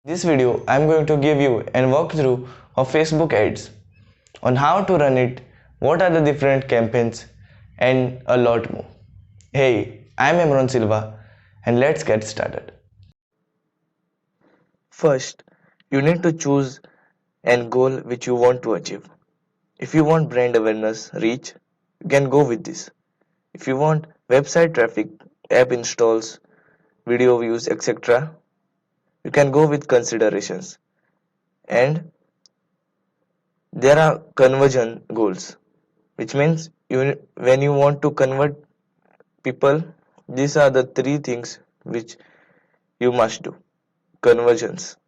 This video I am going to give you a walkthrough of Facebook ads, on how to run it, what are the different campaigns and a lot more. Hey, I am Emron Silva and let's get started. First, you need to choose an goal which you want to achieve. If you want brand awareness reach, you can go with this. If you want website traffic, app installs, video views, etc., you can go with considerations. And there are conversion goals, which means when you want to convert people, these are the three things which you must do. Conversions.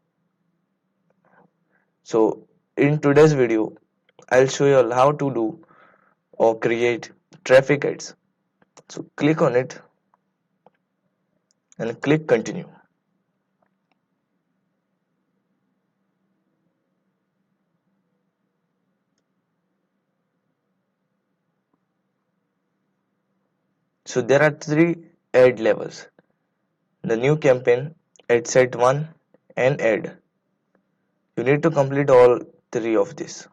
So in today's video, I'll show you all how to do or create traffic ads. So click on it and click continue. So there are three ad levels: the new campaign, ad set 1, and ad. You need to complete all three of these.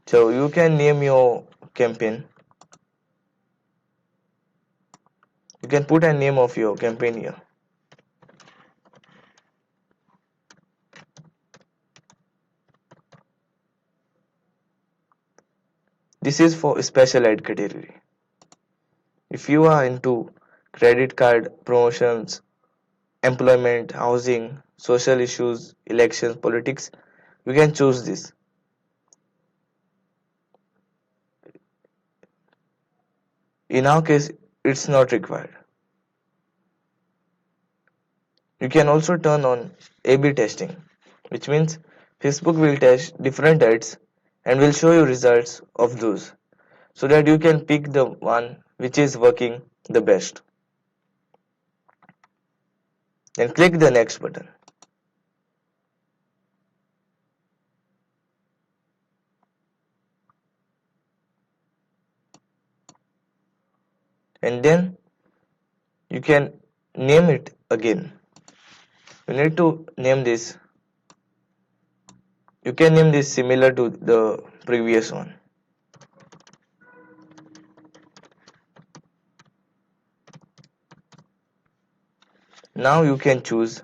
So you can name your campaign. You can put a name of your campaign here. This is for special ad category. If you are into credit card promotions, employment, housing, social issues, elections, politics, you can choose this. In our case, it's not required. You can also turn on A/B testing, which means Facebook will test different ads and will show you results of those so that you can pick the one which is working the best. Then click the next button. And then you can name it again. You need to name this. You can name this similar to the previous one. Now you can choose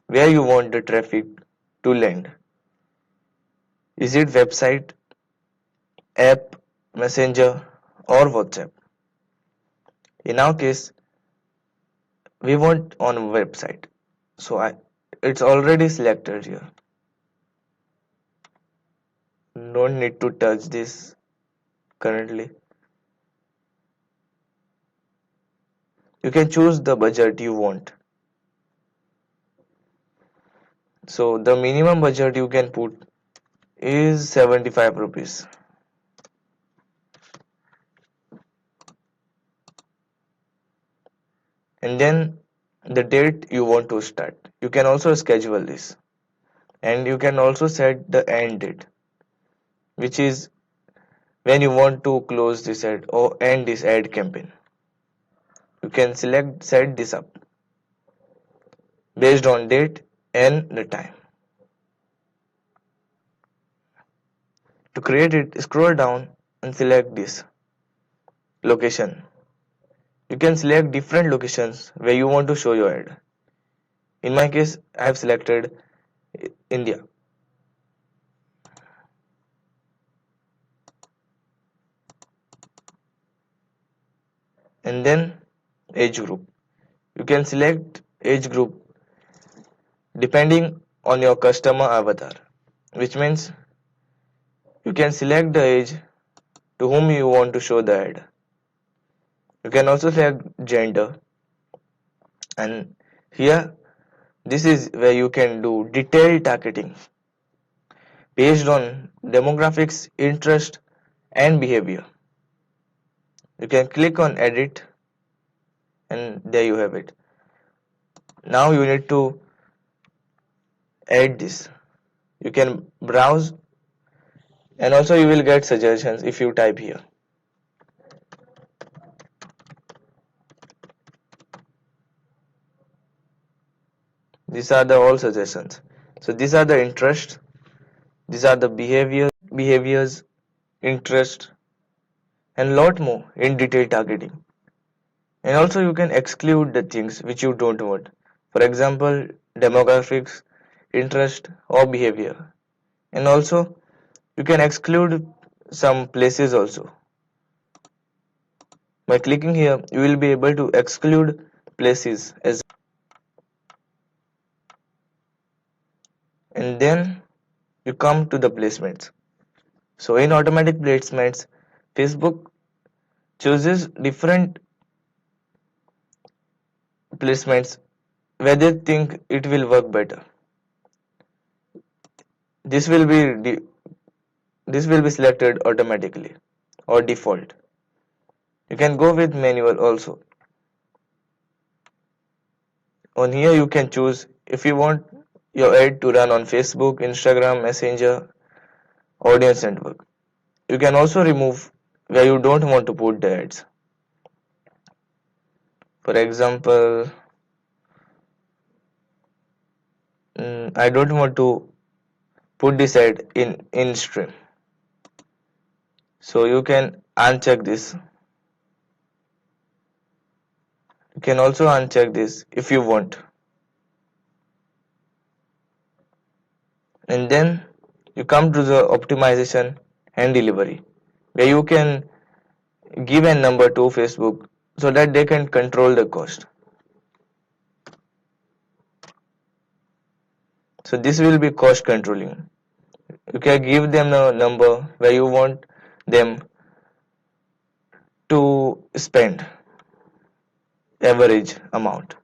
where you want the traffic to land. Is it website, app, messenger, or WhatsApp? In our case, we want on website. So it's already selected here. Don't need to touch this currently. You can choose the budget you want. So the minimum budget you can put is 75 rupees. And then the date you want to start. You can also schedule this. And you can also set the end date, which is when you want to close this ad or end this ad campaign. You can set this up based on date and the time. To create it, scroll down and select this location. You can select different locations where you want to show your ad. In my case, I have selected India. And then age group. You can select age group depending on your customer avatar, which means you can select the age to whom you want to show the ad. You can also select gender, and here this is where you can do detailed targeting based on demographics, interest, and behavior. You can click on edit, and there you have it. Now you need to add this. You can browse, and also you will get suggestions if you type here. These are the all suggestions. So these are the interests, these are the behaviors, interest, and lot more in detail targeting. And also you can exclude the things which you don't want. For example, demographics, interest or behavior. And also you can exclude some places also. By clicking here, you will be able to exclude places as, and then you come to the placements. So in automatic placements, Facebook chooses different placements where they think it will work better. This will be this will be selected automatically or default. You can go with manual also. On here you can choose if you want your ad to run on Facebook, Instagram, Messenger, Audience Network. You can also remove where you don't want to put the ads. For example, I don't want to put this ad in stream. So you can uncheck this. You can also uncheck this if you want. And then you come to the optimization and delivery, where you can give a number to Facebook so that they can control the cost. So this will be cost controlling. You can give them a number where you want them to spend average amount.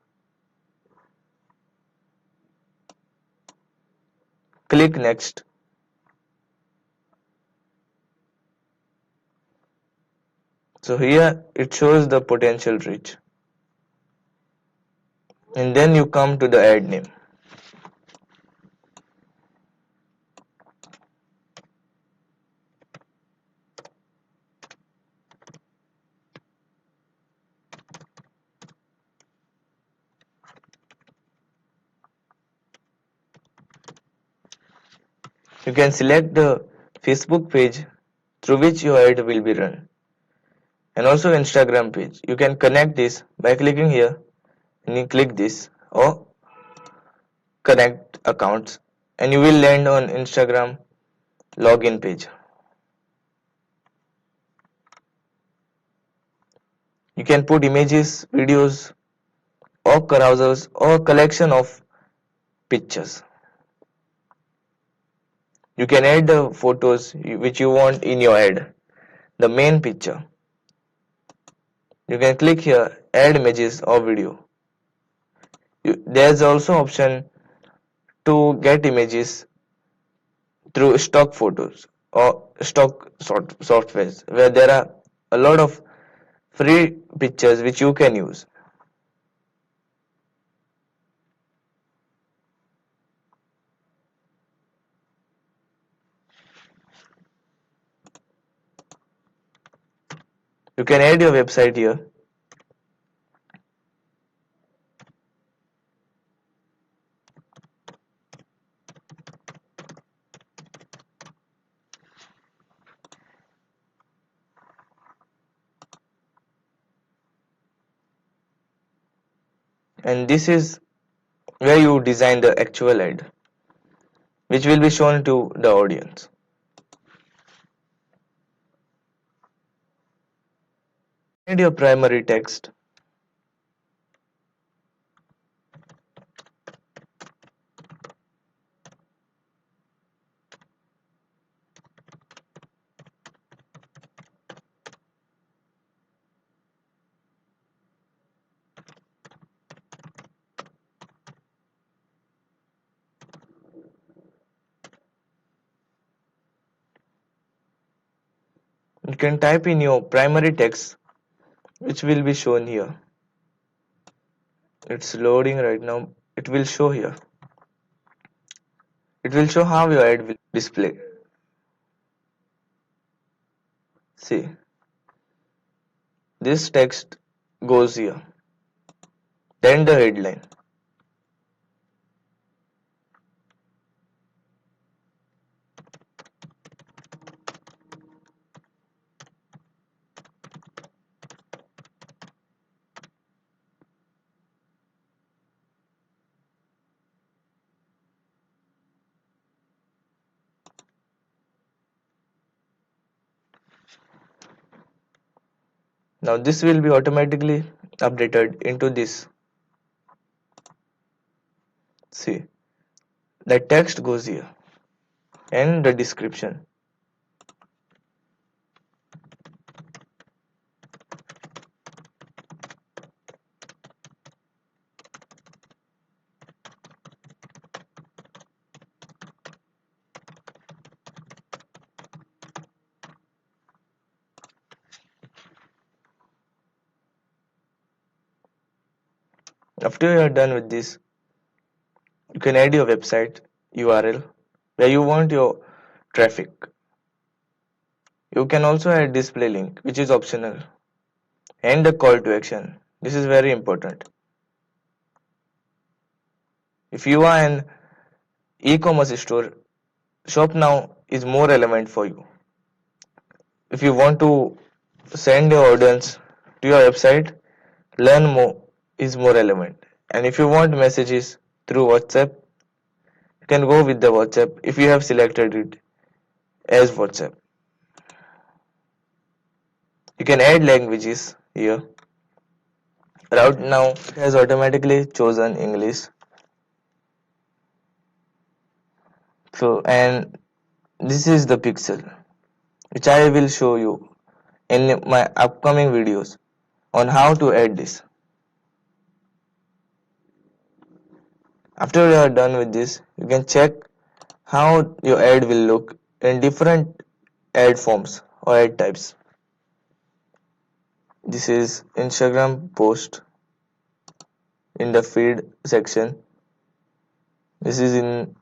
Click next. So here it shows the potential reach. And then you come to the ad name. You can select the Facebook page through which your ad will be run, and also Instagram page. You can connect this by clicking here, and you click this or connect accounts, and you will land on Instagram login page. You can put images, videos, or carousels or collection of pictures. You can add the photos which you want in your ad, the main picture. You can click here, add images or video. There's also option to get images through stock photos or stock softwares where there are a lot of free pictures which you can use. You can add your website here. And this is where you design the actual ad which will be shown to the audience. Add your primary text. You can type in your primary text which will be shown here. It's loading right now. It will show here. It will show how your ad will display. See, this text goes here. Then the headline. Now this will be automatically updated into this. See, the text goes here and the description. After you are done with this, you can add your website URL where you want your traffic. You can also add display link, which is optional, and the call to action. This is very important. If you are an e-commerce store, shop now is more relevant for you. If you want to send your orders to your website, learn more is more relevant. And if you want messages through WhatsApp, you can go with the WhatsApp if you have selected it as WhatsApp. You can add languages here. Right now it has automatically chosen English. So, and this is the pixel which I will show you in my upcoming videos on how to add this. After you are done with this, you can check how your ad will look in different ad forms or ad types. This is Instagram post in the feed section. This is in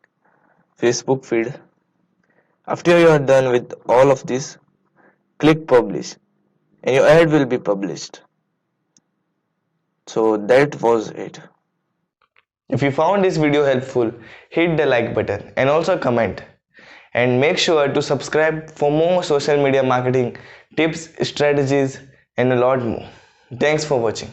Facebook feed. After you are done with all of this, click publish and your ad will be published. So that was it. If you found this video helpful, hit the like button and also comment. And make sure to subscribe for more social media marketing tips, strategies, and a lot more. Thanks for watching.